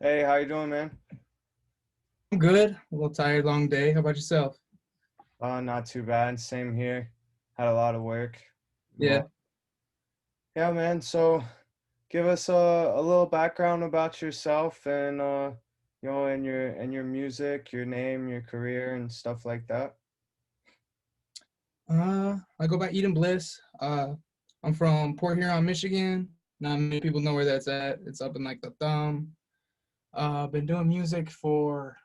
Hey, how you doing, man? I'm good. A little tired, long day. How about yourself? Not too bad. Same here. Had a lot of work. Yeah. But yeah, man. So give us a little background about yourself and and your music, your name, your career, and stuff like that. I go by Eden Bliss. I'm from Port Huron, Michigan. Not many people know where that's at. It's up in like the thumb. Been doing music for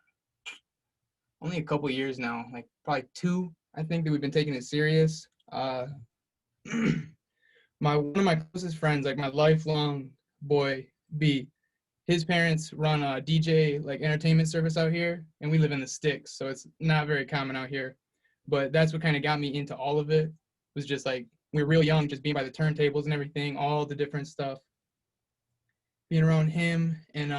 only a couple years now, like probably two. I think that we've been taking it serious. My one of my closest friends, like my lifelong boy B, his parents run a DJ like entertainment service out here, and we live in the sticks, so it's not very common out here. But that's what kind of got me into all of it. Was just like we were real young, just being by the turntables and everything, all the different stuff. Being around him and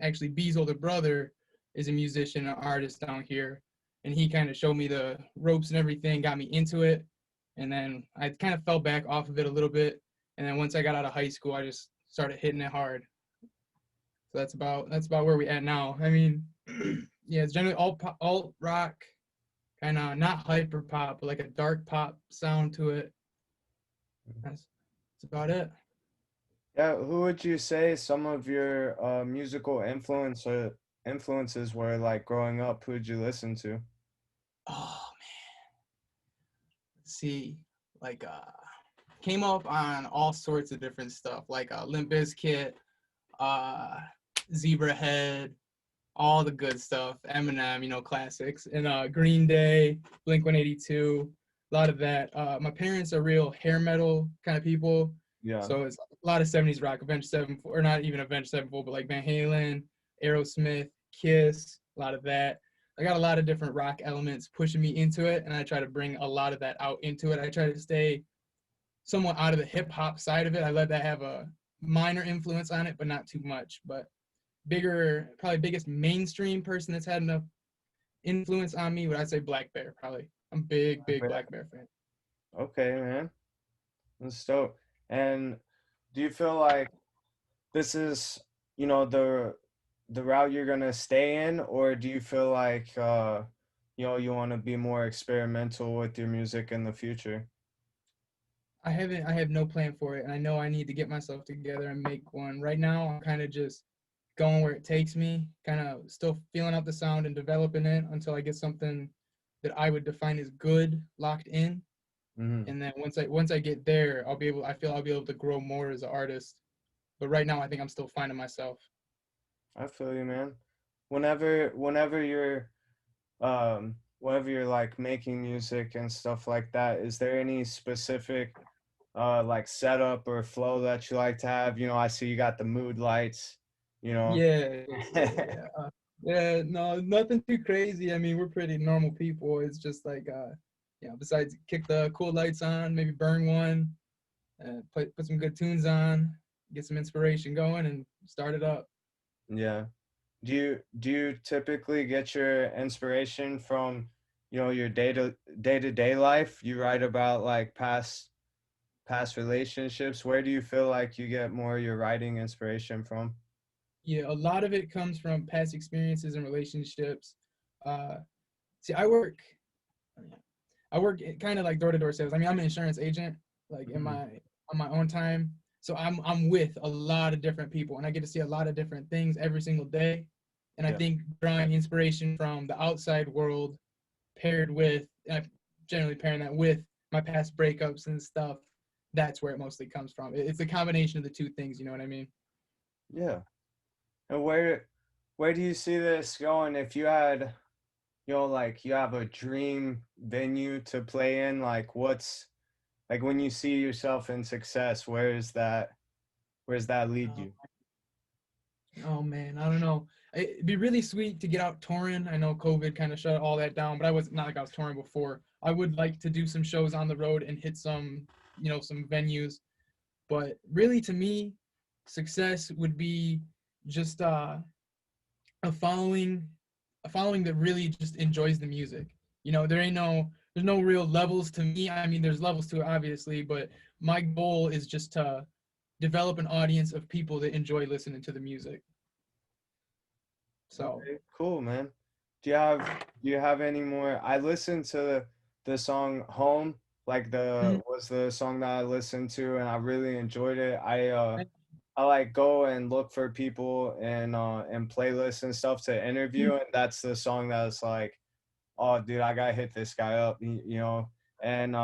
actually B's older brother is a musician, an artist down here, and he kind of showed me the ropes and everything, got me into it, and then I kind of fell back off of it a little bit, and then once I got out of high school, I just started hitting it hard. So that's about where we at now. I mean, yeah, it's generally all alt rock, kind of not hyper pop, but like a dark pop sound to it. That's about it. Yeah, who would you say some of your musical influences were like growing up? Who'd you listen to? Oh man, let's see, like came up on all sorts of different stuff, like Limp Bizkit, uh, Zebrahead, all the good stuff. Eminem, classics, and Green Day, Blink 182, a lot of that. My parents are real hair metal kind of people, Yeah. so it's a lot of 70s rock, Avenged Sevenfold, or not even Avenged Sevenfold, but like Van Halen, Aerosmith, Kiss, a lot of that. I got a lot of different rock elements pushing me into it, and I try to bring a lot of that out into it. I try to stay somewhat out of the hip hop side of it. I let that have a minor influence on it, but not too much. But probably biggest mainstream person that's had enough influence on me would I say Black Bear, probably. I'm big Black Bear fan. Okay, man. That's dope. And do you feel like this is, the route you're gonna stay in, or do you feel like you want to be more experimental with your music in the future? I have no plan for it, and I know I need to get myself together and make one. Right now, I'm kind of just going where it takes me, kind of still feeling out the sound and developing it until I get something that I would define as good locked in. Hmm. And then once I get there, I feel I'll be able to grow more as an artist. But right now, I think I'm still finding myself. I feel you, man. Whenever you're like making music and stuff like that, is there any specific like setup or flow that you like to have? I see you got the mood lights, you know. Yeah. No, nothing too crazy. I mean, we're pretty normal people. It's just like, besides kick the cool lights on, maybe burn one, put some good tunes on, get some inspiration going, and start it up. Yeah. Do you typically get your inspiration from, your day-to-day life? You write about like past relationships. Where do you feel like you get more of your writing inspiration from? Yeah, a lot of it comes from past experiences and relationships. Uh, see, I work kind of like door to door sales. I mean, I'm an insurance agent, like in Mhm. my on my own time. So I'm with a lot of different people, and I get to see a lot of different things every single day. And I Yeah. think drawing inspiration from the outside world, paired with generally pairing that with my past breakups and stuff, that's where it mostly comes from. It's a combination of the two things. You know what I mean? Yeah. And where do you see this going if you had, like you have a dream venue to play in, like what's like when you see yourself in success, where's that lead Uh, you? oh man, I don't know. It'd be really sweet to get out touring. I know COVID kind of shut all that down, but I was not like I was touring before. I would like to do some shows on the road and hit some venues. But really, to me, success would be just a following, a following that really just enjoys the music. There's no real levels to me. I mean, there's levels to it, obviously, but my goal is just to develop an audience of people that enjoy listening to the music. So Okay, cool, man. Do you have any more? I listened to the song Home, like the mhm. was the song that I listened to and I really enjoyed it. I like go and look for people and playlists and stuff to interview, and that's the song that's like, oh dude, I gotta hit this guy up, you know. And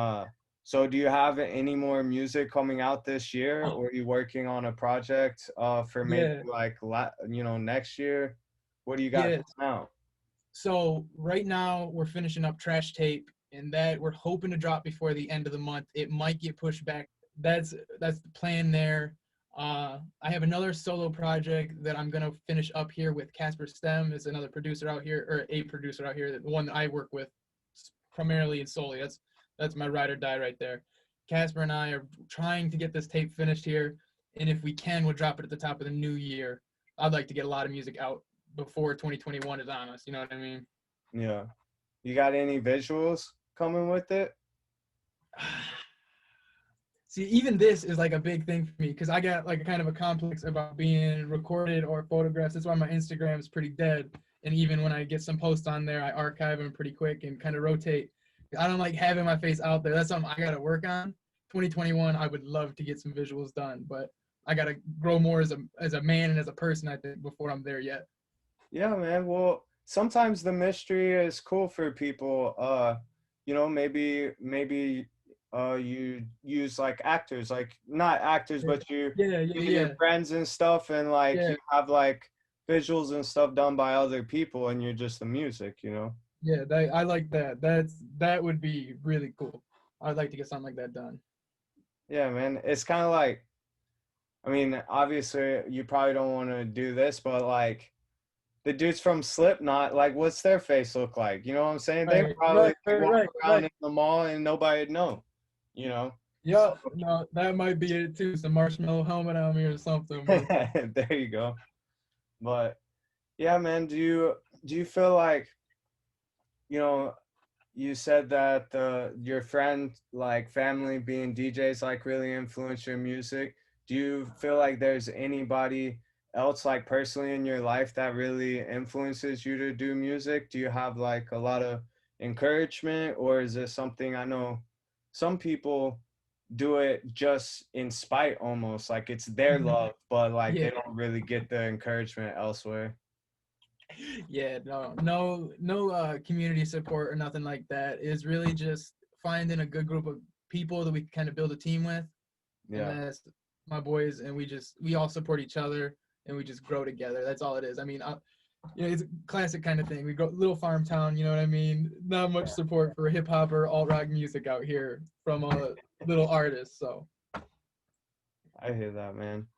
so do you have any more music coming out this year, Oh, or are you working on a project for maybe yeah, like next year? What do you got yeah. coming out? So right now we're finishing up Trash Tape, and that we're hoping to drop before the end of the month. It might get pushed back. That's the plan there. I have another solo project that I'm gonna finish up here with Casper Stem. Is another producer out here, or a producer out here, the one that I work with primarily and solely. That's my ride or die right there. Casper and I are trying to get this tape finished here, and if we can, we'll drop it at the top of the new year. I'd like to get a lot of music out before 2021 is on us. You know what I mean? Yeah. You got any visuals coming with it? See, even this is like a big thing for me because I got like a kind of a complex about being recorded or photographed. That's why my Instagram is pretty dead. And even when I get some posts on there, I archive them pretty quick and kind of rotate. I don't like having my face out there. That's something I got to work on. 2021, I would love to get some visuals done, but I got to grow more as a man and as a person, I think, before I'm there yet. Yeah, man. Well, sometimes the mystery is cool for people. Maybe you use like actors, like not actors, Yeah, but you yeah, you yeah, and your yeah. friends and stuff, and like Yeah. you have like visuals and stuff done by other people, and you're just the music, you know? Yeah, I like that. That would be really cool. I'd like to get something like that done. Yeah, man. It's kind of like, I mean, obviously you probably don't want to do this, but like the dudes from Slipknot, like, what's their face look like? You know what I'm saying? They Right, probably right, like, right, walk right, around right. in the mall and nobody'd know, you know? So Yeah, no, that might be it too. Some marshmallow helmet on me or something. But there you go. But yeah, man, do you feel like, you know, you said that your friend, like family being DJs, like really influence your music. Do you feel like there's anybody else, like personally in your life, that really influences you to do music? Do you have like a lot of encouragement, or is this something? I know some people do it just in spite, almost like it's their mhm, love, but like yeah, they don't really get the encouragement elsewhere. yeah, no community support or nothing like that. It's really just finding a good group of people that we can kind of build a team with, and Yeah. that's my boys, and we all support each other, and we just grow together. That's all it is. I mean, it's a classic kind of thing. We go little farm town, you know what I mean? Not much support for hip hop or alt rock music out here from a little artist. So I hear that, man.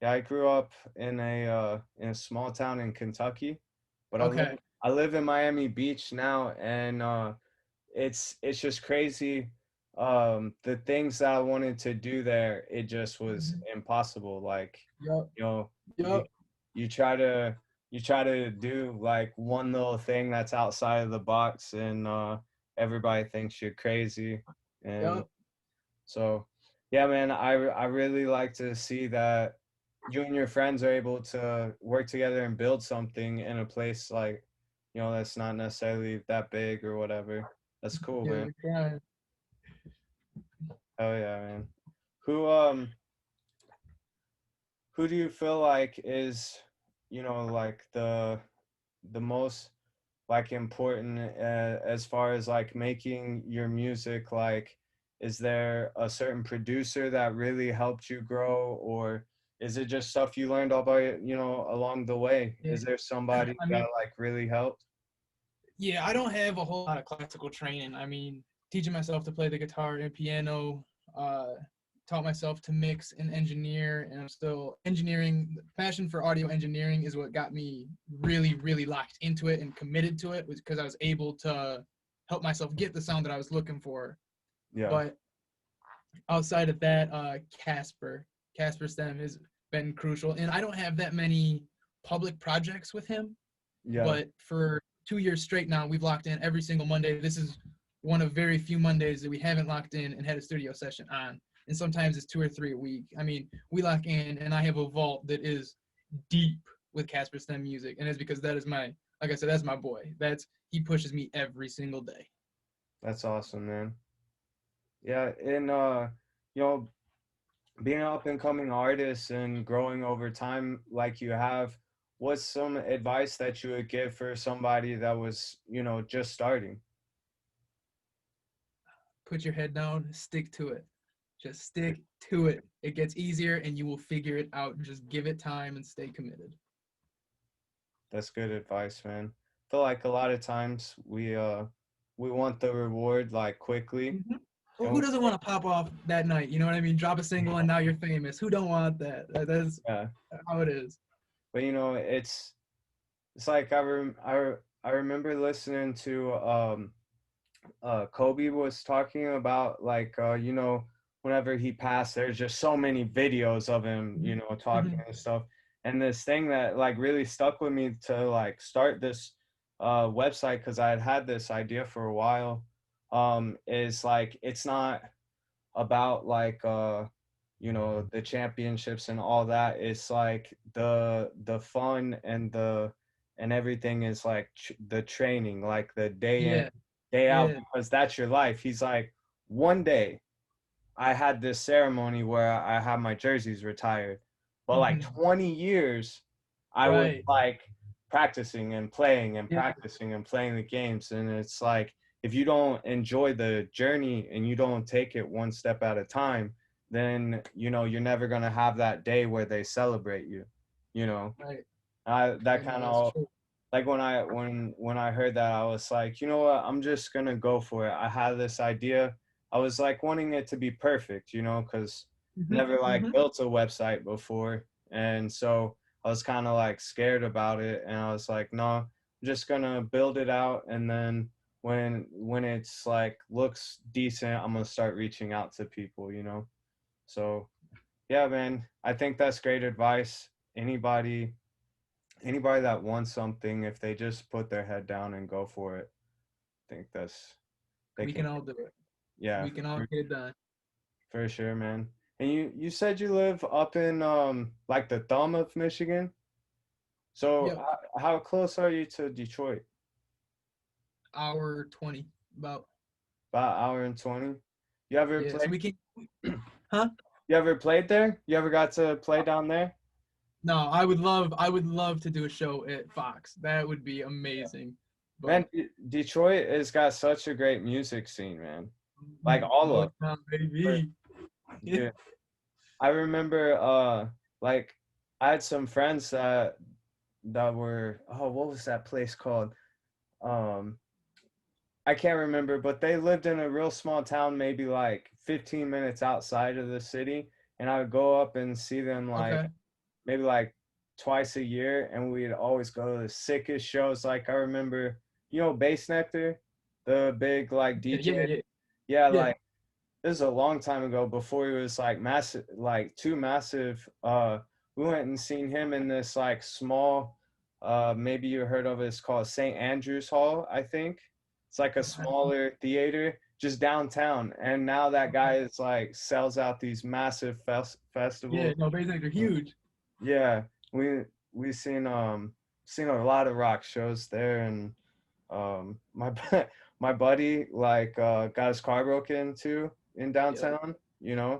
Yeah, I grew up in a small town in Kentucky, but okay. I live in Miami Beach now, and it's just crazy. The things that I wanted to do there, it just was Mhm. impossible. Like, Yep. you know, you Yep. you try to you try to do like one little thing that's outside of the box, and everybody thinks you're crazy. And Yep. so, yeah, man, I really like to see that you and your friends are able to work together and build something in a place like, that's not necessarily that big or whatever. That's cool, Yeah, man. we're trying. Oh yeah, man. Who um who do you feel like is, like the most like important as far as like making your music? Like, is there a certain producer that really helped you grow, or is it just stuff you learned all by, along the way? Yeah. Is there somebody I that mean, like really helped? yeah, I don't have a whole lot of classical training. I mean, teaching myself to play the guitar and piano, uh, taught myself to mix and engineer, and I'm still engineering. Passion for audio engineering is what got me really, really locked into it and committed to it, was because I was able to help myself get the sound that I was looking for. Yeah. But outside of that, Casper Stem has been crucial, and I don't have that many public projects with him, Yeah. but for 2 years straight now, we've locked in every single Monday. This is one of very few Mondays that we haven't locked in and had a studio session on. And sometimes it's 2 or 3 a week. I mean, we lock in, and I have a vault that is deep. with Casper STEM music, and it's because that is my, like I said, that's my boy. He pushes me every single day. That's awesome, man. Yeah, and you know, being an up and coming artist and growing over time like you have, what's some advice that you would give for somebody that was, just starting? Put your head down, stick to it. Just stick to it. It gets easier and you will figure it out. Just give it time and stay committed. That's good advice, man. Feel like a lot of times we want the reward like quickly, Mm-hmm. Well, and who doesn't want to pop off that night? You know what I mean? Drop a single and now you're famous. Who don't want that? That's yeah, how it is. but it's like I remember listening to Kobe was talking about like whenever he passed, there's just so many videos of him, talking Mm-hmm. and stuff. And this thing that like really stuck with me to like start this website, because I had this idea for a while, is like it's not about like the championships and all that. It's like the fun and the and everything is like the training, like the day in Yeah, day out, yeah. because that's your life. He's like, one day I had this ceremony where I had my jerseys retired, but like Mm-hmm. 20 years I was Right. like practicing and playing and Yeah, practicing and playing the games. And it's like, if you don't enjoy the journey and you don't take it one step at a time, then you're never going to have that day where they celebrate you. you know right. that Yeah, no, kind that's of, true. like when I heard that, I was like, you know what, I'm just gonna go for it. I had this idea. I was like wanting it to be perfect, because Mm-hmm. never like Mm-hmm. built a website before. And so I was kind of like scared about it, and I was like, no, I'm just gonna build it out, and then when it's like looks decent, I'm gonna start reaching out to people. So yeah, man, I think that's great advice. Anybody that wants something, if they just put their head down and go for it, I think they We can. can all do it. Yeah, We can all get it done. for sure, man. And you said you live up in like the thumb of Michigan. So Yep. how close are you to Detroit? Hour 20. About. About hour and 20. You ever Yeah. So played? we can, huh? You ever played there? You ever got to play down there? No, I would love to do a show at Fox. That would be amazing. Man, But Detroit has got such a great music scene, man. Like all of Motown, it. baby. Dude, I remember like I had some friends that were, oh, what was that place called? Um I can't remember, but they lived in a real small town, maybe like 15 minutes outside of the city, and I would go up and see them like Okay. maybe like twice a year, and we'd always go to the sickest shows. Like I remember, Bass Nectar, the big like Yeah, DJ. yeah, yeah, Yeah, yeah. like this is a long time ago, before he was like massive, like too massive. We went and seen him in this like small, maybe you heard of it, it's called St. Andrew's Hall, I think. It's like a I don't know. smaller theater just downtown, and now that guy Okay. is like sells out these massive Yeah, festivals. no, basically they're huge. Yeah, we seen a lot of rock shows there. And my buddy like got his car broken into in Yep. downtown. Yeah.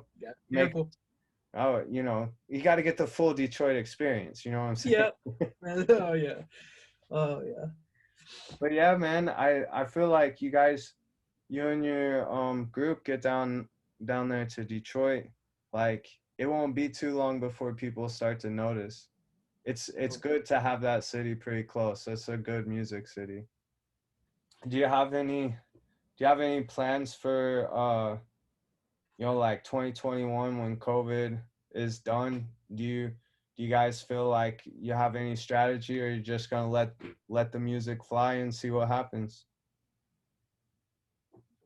Make Careful. you got to get the full Detroit experience. You know what I'm saying? Yep. Oh yeah. Oh yeah. But yeah, man, I feel like you and your group get down there to Detroit. Like it won't be too long before people start to notice. It's good to have that city pretty close. It's a good music city. Do you have any plans for like 2021 when COVID is done? Do you guys feel like you have any strategy, or you're just gonna let the music fly and see what happens?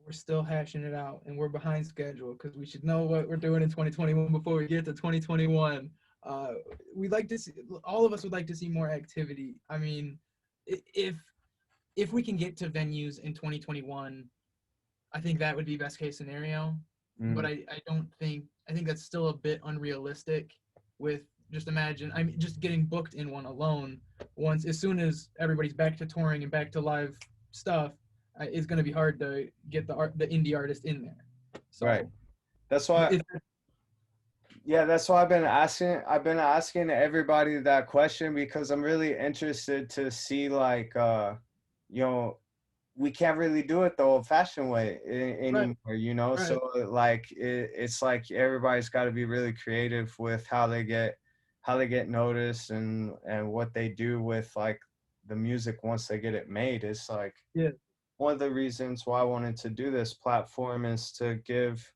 We're still hashing it out and we're behind schedule because we should know what we're doing in 2021 before we get to 2021. Uh, we'd like to see, all of us would like to see more activity. I mean, if we can get to venues in 2021, I think that would be best case scenario. But Mm, I don't think, I think that's still a bit unrealistic with just imagine, I mean, just getting booked in one alone, once as soon as everybody's back to touring and back to live stuff, it's going to be hard to get the indie artist in there. Right. So That's why, it's yeah, that's why I've been asking everybody that question because I'm really interested to see like you know, we can't really do it the old fashioned way right, anymore, you know? right, So like it's like everybody's got to be really creative with how they get noticed and what they do with like the music once they get it made. It's like yeah, one of the reasons why I wanted to do this platform is to give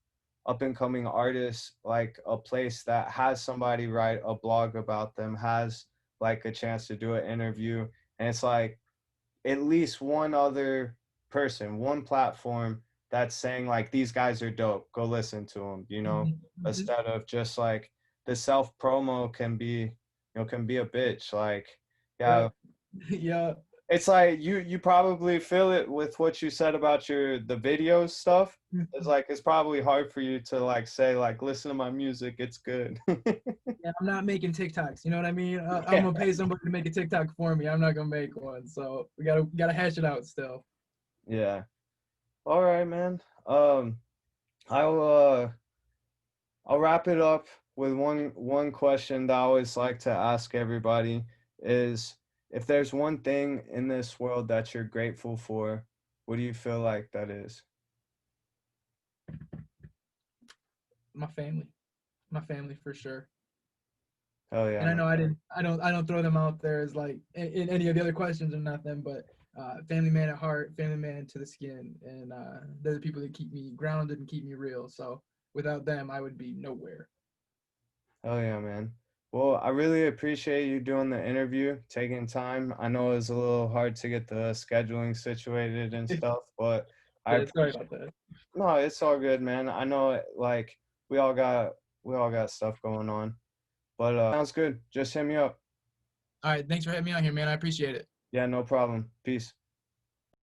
up and coming artists like a place that has somebody write a blog about them, has like a chance to do an interview. And it's like at least one other person, one platform that's saying like these guys are dope. Go listen to them, you know, mhm, instead of just like the self promo can be, can be a bitch. Like, yeah, yeah, yeah. it's like you probably feel it with what you said about the video stuff. It's Mhm. like it's probably hard for you to like say like listen to my music, it's good. Yeah, I'm not making TikToks. You know what I mean? I'm Yeah. gonna pay somebody to make a TikTok for me. I'm not gonna make one. So we gotta hash it out still. Yeah. All right, man. I'll I'll wrap it up with one question that I always like to ask everybody is if there's one thing in this world that you're grateful for, what do you feel like that is? My family, my family for sure. Hell yeah, And I man. know I don't throw them out there as like in any of the other questions or nothing, but family man at heart, family man to the skin, and they're the people that keep me grounded and keep me real. So without them, I would be nowhere. Hell yeah, man. Well, I really appreciate you doing the interview, taking time. I know it was a little hard to get the scheduling situated and stuff, but I Yeah, sorry appreciate. about that. No, it's all good, man. I know like we all got we all got stuff going on. But sounds good. Just hit me up. All right, thanks for having me on here, man. I appreciate it. Yeah, no problem. Peace.